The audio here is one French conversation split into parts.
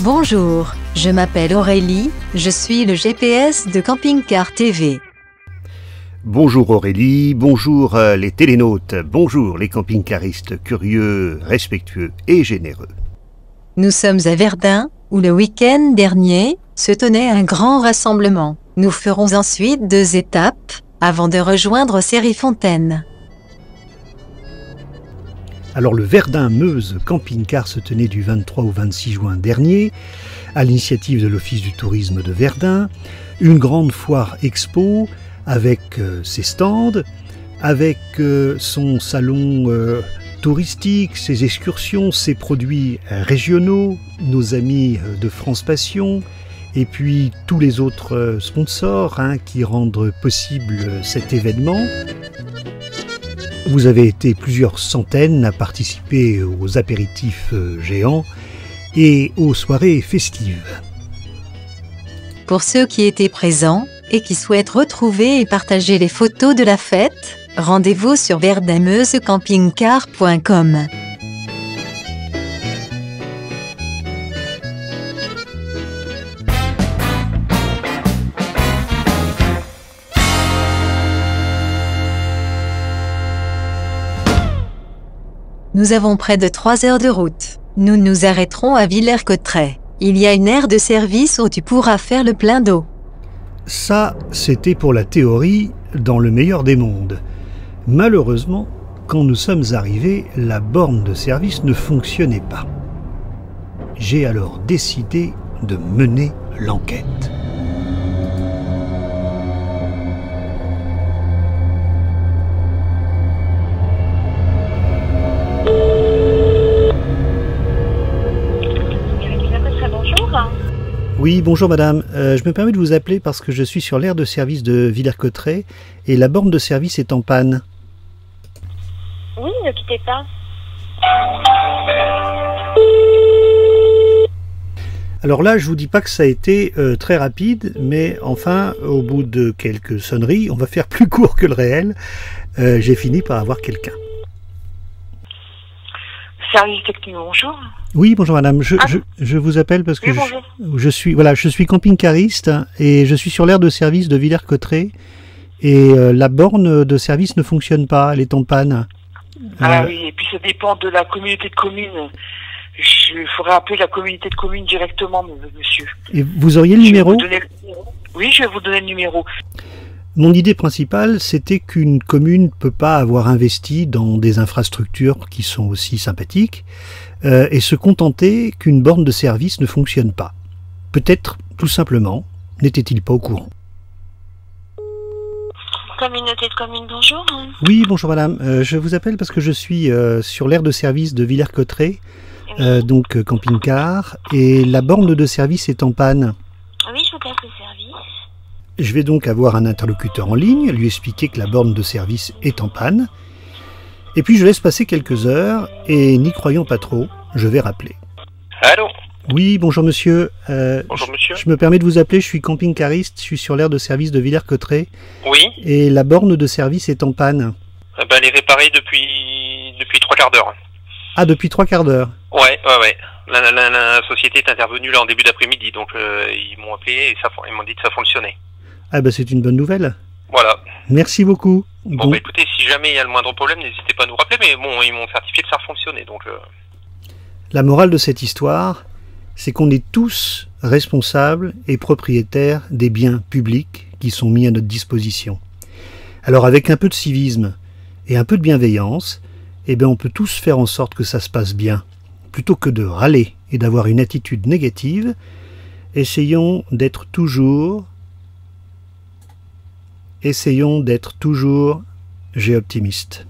Bonjour, je m'appelle Aurélie, je suis le GPS de Camping Car TV. Bonjour Aurélie, bonjour les télénautes, bonjour les camping-caristes curieux, respectueux et généreux. Nous sommes à Verdun, où le week-end dernier se tenait un grand rassemblement. Nous ferons ensuite 2 étapes, avant de rejoindre Céry-Fontaine. Alors le Verdun-Meuse camping-car se tenait du 23 au 26 juin dernier, à l'initiative de l'Office du tourisme de Verdun, une grande foire expo avec ses stands, avec son salon touristique, ses excursions, ses produits régionaux, nos amis de France Passion, et puis tous les autres sponsors qui rendent possible cet événement. Vous avez été plusieurs centaines à participer aux apéritifs géants et aux soirées festives. Pour ceux qui étaient présents et qui souhaitent retrouver et partager les photos de la fête, rendez-vous sur verdunmeusecampingcar.com. Nous avons près de 3 heures de route. Nous nous arrêterons à Villers-Cotterêts. Il y a une aire de service où tu pourras faire le plein d'eau. Ça, c'était pour la théorie, dans le meilleur des mondes. Malheureusement, quand nous sommes arrivés, la borne de service ne fonctionnait pas. J'ai alors décidé de mener l'enquête. Oui, bonjour madame. Je me permets de vous appeler parce que je suis sur l'aire de service de Villers-Cotterêts et la borne de service est en panne. Oui, ne quittez pas. Alors là, je vous dis pas que ça a été très rapide, mais enfin, au bout de quelques sonneries, on va faire plus court que le réel, j'ai fini par avoir quelqu'un. Service technique, bonjour. Oui, bonjour madame. Je vous appelle parce que oui, je suis camping-cariste et je suis sur l'aire de service de Villers-Cotterêts et la borne de service ne fonctionne pas, elle est en panne. Ah oui, et puis ça dépend de la communauté de communes. Il faudrait appeler la communauté de communes directement, monsieur. Et vous auriez le numéro ? Oui, je vais vous donner le numéro. Mon idée principale, c'était qu'une commune ne peut pas avoir investi dans des infrastructures qui sont aussi sympathiques et se contenter qu'une borne de service ne fonctionne pas. Peut-être, tout simplement, n'était-il pas au courant. Communauté de communes, bonjour. Oui, bonjour madame. Je vous appelle parce que je suis sur l'aire de service de Villers-Cotterêts, donc camping-car, et la borne de service est en panne. Oui, je vous passe le service. Je vais donc avoir un interlocuteur en ligne, lui expliquer que la borne de service est en panne. Et puis je laisse passer quelques heures et n'y croyant pas trop, je vais rappeler. Allô ? Oui, bonjour monsieur. Bonjour monsieur. Je me permets de vous appeler, je suis camping-cariste, je suis sur l'aire de service de Villers-Cotterêts. Oui. Et la borne de service est en panne. Elle est réparée depuis 3 quarts d'heure. Ah, depuis 3 quarts d'heure. Ouais. La société est intervenue là en début d'après-midi, donc ils m'ont appelé et ils m'ont dit que ça fonctionnait. Ah bah c'est une bonne nouvelle. Voilà. Merci beaucoup. Bon. Écoutez, si jamais il y a le moindre problème, n'hésitez pas à nous rappeler, mais bon, ils m'ont certifié que ça fonctionnait, donc... La morale de cette histoire, c'est qu'on est tous responsables et propriétaires des biens publics qui sont mis à notre disposition. Alors avec un peu de civisme et un peu de bienveillance, on peut tous faire en sorte que ça se passe bien. Plutôt que de râler et d'avoir une attitude négative, essayons d'être toujours géoptimistes.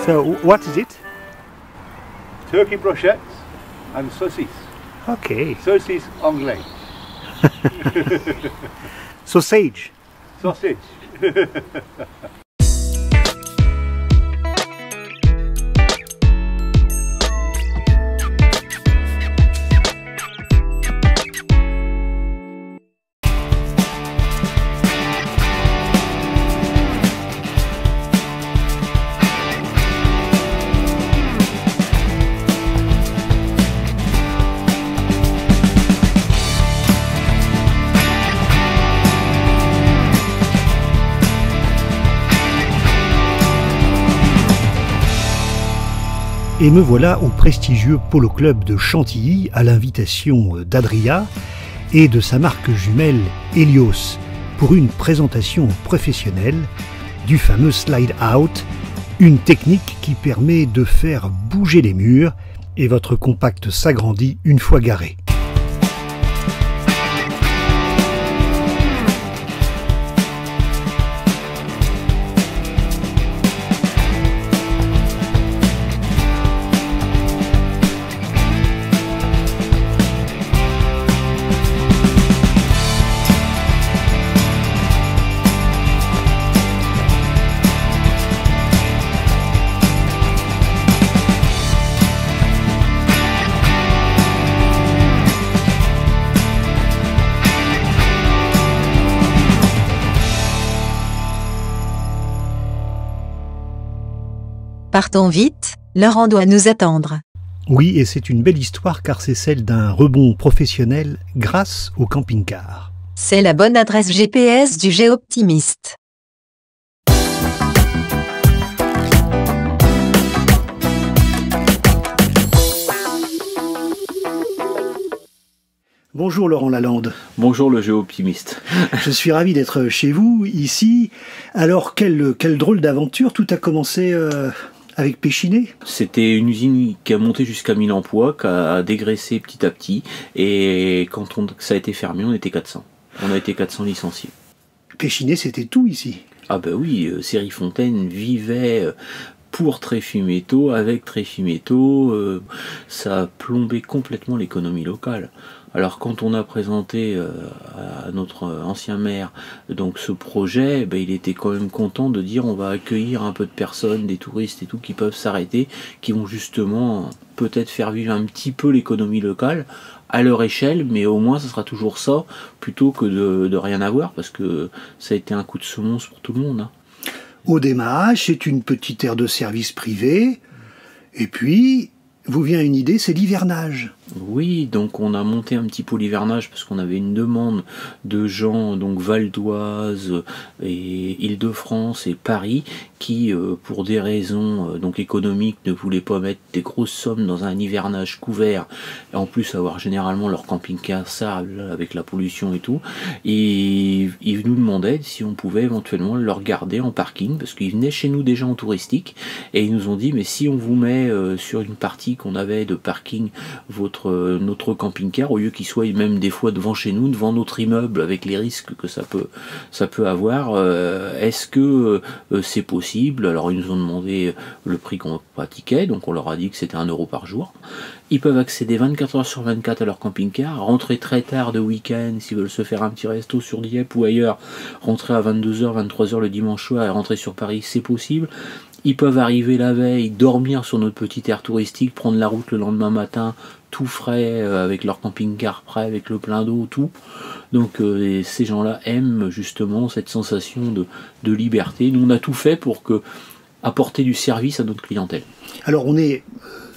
So what is it? Turkey brochettes, and saucisse. Ok. Saucisse anglais. Sausage. Sausage. Et me voilà au prestigieux Polo Club de Chantilly à l'invitation d'Adria et de sa marque jumelle Helios pour une présentation professionnelle du fameux slide out, une technique qui permet de faire bouger les murs et votre compact s'agrandit une fois garé. Partons vite, Laurent doit nous attendre. Oui, et c'est une belle histoire car c'est celle d'un rebond professionnel grâce au camping-car. C'est la bonne adresse GPS du Géoptimiste. Bonjour Laurent Lalande. Bonjour le Géoptimiste. Je suis ravi d'être chez vous, ici. Alors, quelle drôle d'aventure. Tout a commencé avec Péchinet. C'était une usine qui a monté jusqu'à 1000 emplois, qui a dégraissé petit à petit. Et quand ça a été fermé, on était 400. On a été 400 licenciés. Péchinet, c'était tout ici. Ah bah oui, Série-Fontaine vivait pour Tréfimétaux, avec Tréfimétaux. Ça a plombé complètement l'économie locale. Alors quand on a présenté à notre ancien maire donc ce projet, il était quand même content de dire on va accueillir un peu de personnes, des touristes et tout qui peuvent s'arrêter, qui vont justement peut-être faire vivre un petit peu l'économie locale à leur échelle, mais au moins ça sera toujours ça plutôt que de rien avoir, parce que ça a été un coup de semonce pour tout le monde. Hein. Au démarrage, c'est une petite aire de service privée, et puis vous vient une idée, c'est l'hivernage. Oui, donc on a monté un petit peu l'hivernage parce qu'on avait une demande de gens, donc Val d'Oise et Île-de-France et Paris, qui pour des raisons donc économiques ne voulaient pas mettre des grosses sommes dans un hivernage couvert, et en plus avoir généralement leur camping-car sable avec la pollution et tout, et ils nous demandaient si on pouvait éventuellement leur garder en parking, parce qu'ils venaient chez nous déjà en touristique, et ils nous ont dit mais si on vous met sur une partie qu'on avait de parking notre camping-car, au lieu qu'il soit même des fois devant chez nous, devant notre immeuble, avec les risques que ça peut avoir, est-ce que c'est possible? Alors ils nous ont demandé le prix qu'on pratiquait, donc on leur a dit que c'était 1 € par jour. Ils peuvent accéder 24 heures sur 24 à leur camping-car, rentrer très tard de week-end s'ils veulent se faire un petit resto sur Dieppe ou ailleurs, rentrer à 22h, 23h le dimanche soir et rentrer sur Paris, c'est possible. Ils peuvent arriver la veille, dormir sur notre petite aire touristique, prendre la route le lendemain matin, tout frais, avec leur camping-car prêt, avec le plein d'eau, tout. Donc ces gens-là aiment justement cette sensation de liberté. Nous, on a tout fait pour apporter du service à notre clientèle. Alors on est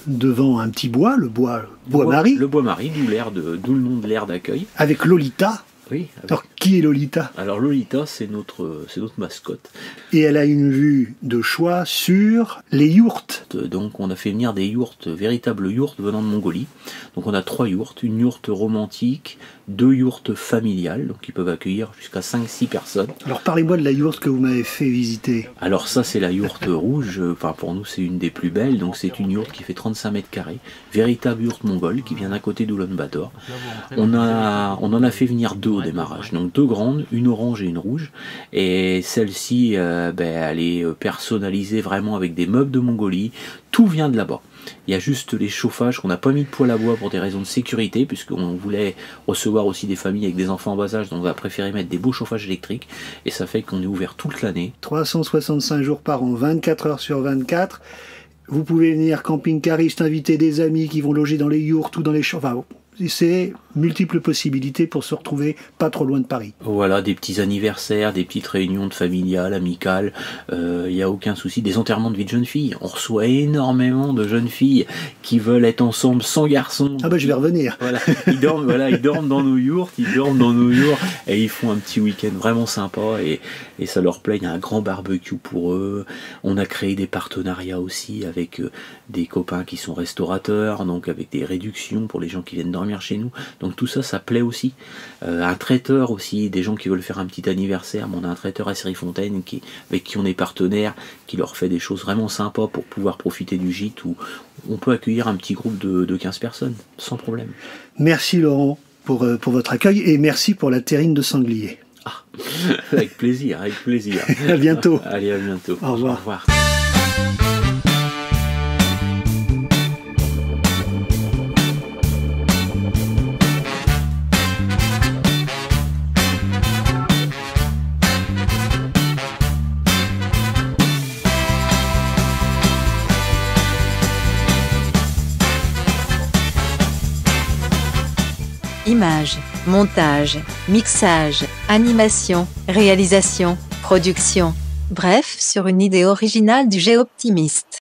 devant un petit bois, le bois Marie. Le bois Marie, d'où le nom de l'aire d'accueil. Avec Lolita. Oui. Alors, qui est Lolita? Alors Lolita, c'est notre mascotte. Et elle a une vue de choix sur les yourtes. Donc on a fait venir des yourtes, véritables yourtes venant de Mongolie. Donc on a 3 yourtes, une yourte romantique, 2 yourtes familiales, donc qui peuvent accueillir jusqu'à 5-6 personnes. Alors parlez-moi de la yourte que vous m'avez fait visiter. Alors ça c'est la yourte rouge, enfin pour nous c'est une des plus belles, donc c'est une yourte qui fait 35 mètres carrés, véritable yourte mongole qui vient à côté d'Oulan-Bator. On en a fait venir 2 au démarrage, donc 2 grandes, une orange et une rouge, et celle-ci elle est personnalisée vraiment avec des meubles de Mongolie, tout vient de là-bas. Il Il y a juste les chauffages qu'on n'a pas mis de poêle à bois pour des raisons de sécurité, puisqu'on voulait recevoir aussi des familles avec des enfants en bas âge, donc on a préféré mettre des beaux chauffages électriques, et ça fait qu'on est ouvert toute l'année. 365 jours par an, 24 heures sur 24. Vous pouvez venir camping-cariste, inviter des amis qui vont loger dans les yourtes ou dans les champs. Enfin, c'est multiples possibilités pour se retrouver pas trop loin de Paris. Voilà, des petits anniversaires, des petites réunions de familiales, amicales, il n'y a aucun souci. Des enterrements de vie de jeunes filles. On reçoit énormément de jeunes filles qui veulent être ensemble sans garçons. Ah bah je vais revenir. Voilà, ils dorment dans nos yourtes, et ils font un petit week-end vraiment sympa et ça leur plaît. Il y a un grand barbecue pour eux. On a créé des partenariats aussi avec des copains qui sont restaurateurs, donc avec des réductions pour les gens qui viennent dormir chez nous. Donc tout ça, ça plaît aussi. Un traiteur aussi, des gens qui veulent faire un petit anniversaire. On a un traiteur à Série-Fontaine avec qui on est partenaire, qui leur fait des choses vraiment sympas pour pouvoir profiter du gîte où on peut accueillir un petit groupe de 15 personnes, sans problème. Merci Laurent pour votre accueil et merci pour la terrine de sanglier. Ah, avec plaisir. À bientôt. Allez, à bientôt. Au revoir. Au revoir. Images, montage, mixage, animation, réalisation, production. Bref, sur une idée originale du Géoptimiste.